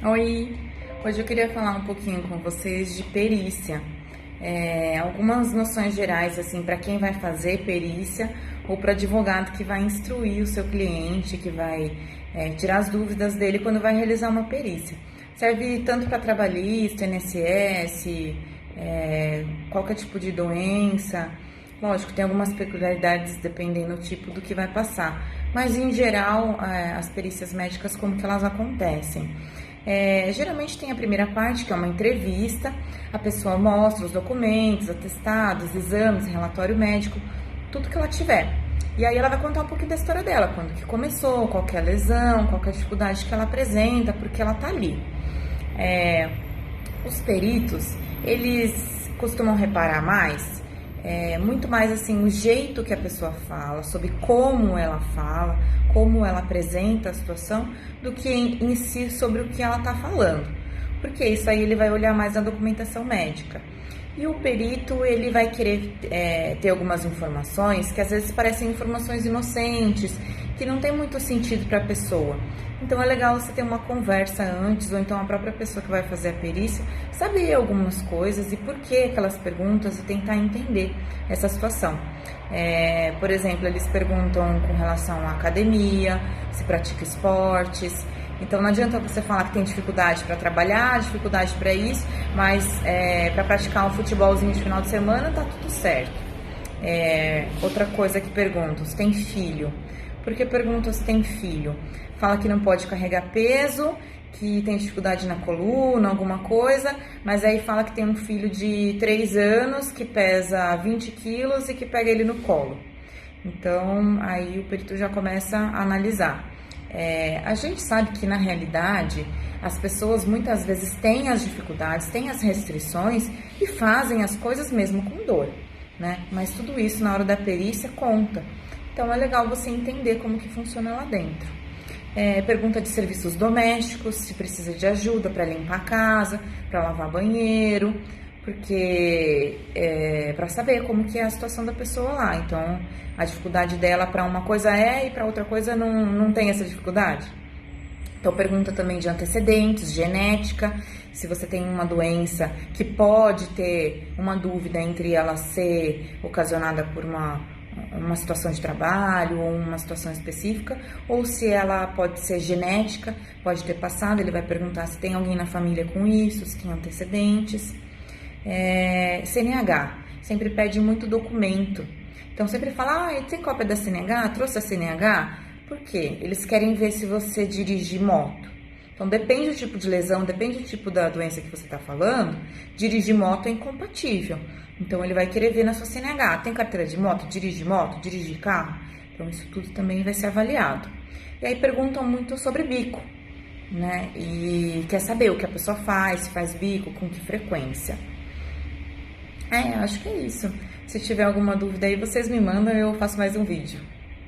Oi, hoje eu queria falar um pouquinho com vocês de perícia. Algumas noções gerais, assim, para quem vai fazer perícia ou para advogado que vai instruir o seu cliente, que vai tirar as dúvidas dele quando vai realizar uma perícia. Serve tanto para trabalhista, INSS, qualquer tipo de doença. Lógico, tem algumas peculiaridades dependendo do tipo do que vai passar, mas em geral, as perícias médicas, como que elas acontecem? Geralmente tem a primeira parte, que é uma entrevista, a pessoa mostra os documentos, atestados, exames, relatório médico, tudo que ela tiver. E aí ela vai contar um pouquinho da história dela, quando que começou, qual que é a lesão, qual que é a dificuldade que ela apresenta, porque ela tá ali. Os peritos, eles costumam reparar mais, muito mais assim, o jeito que a pessoa fala, sobre como ela fala, como ela apresenta a situação, do que em si sobre o que ela está falando. Porque isso aí ele vai olhar mais na documentação médica. E o perito, ele vai querer ter algumas informações que às vezes parecem informações inocentes, que não tem muito sentido para a pessoa. Então é legal você ter uma conversa antes, ou então a própria pessoa que vai fazer a perícia, saber algumas coisas e por que aquelas perguntas e tentar entender essa situação. Por exemplo, eles perguntam com relação à academia, se pratica esportes. Então não adianta você falar que tem dificuldade para trabalhar, dificuldade para isso, mas para praticar um futebolzinho de final de semana tá tudo certo. Outra coisa que perguntam, se tem filho. Por que perguntam se tem filho? Fala que não pode carregar peso, que tem dificuldade na coluna, alguma coisa, mas aí fala que tem um filho de 3 anos que pesa 20 quilos e que pega ele no colo. Então aí o perito já começa a analisar. A gente sabe que na realidade as pessoas muitas vezes têm as dificuldades, têm as restrições e fazem as coisas mesmo com dor, né? Mas tudo isso na hora da perícia conta. Então é legal você entender como que funciona lá dentro. Pergunta de serviços domésticos, se precisa de ajuda para limpar a casa, para lavar banheiro, porque para saber como que é a situação da pessoa lá. Então a dificuldade dela para uma coisa e para outra coisa não tem essa dificuldade. Então pergunta também de antecedentes, genética, se você tem uma doença que pode ter uma dúvida entre ela ser ocasionada por uma situação de trabalho ou uma situação específica, ou se ela pode ser genética, pode ter passado. Ele vai perguntar se tem alguém na família com isso, se tem antecedentes. CNH, sempre pede muito documento, então sempre fala, tem cópia da CNH? Trouxe a CNH? Por quê? Eles querem ver se você dirige moto. Então depende do tipo de lesão, depende do tipo da doença que você está falando, dirigir moto é incompatível. Então ele vai querer ver na sua CNH, tem carteira de moto, dirige carro? Então isso tudo também vai ser avaliado. E aí perguntam muito sobre bico, né? E quer saber o que a pessoa faz, se faz bico, com que frequência. Acho que é isso. Se tiver alguma dúvida aí, vocês me mandam e eu faço mais um vídeo.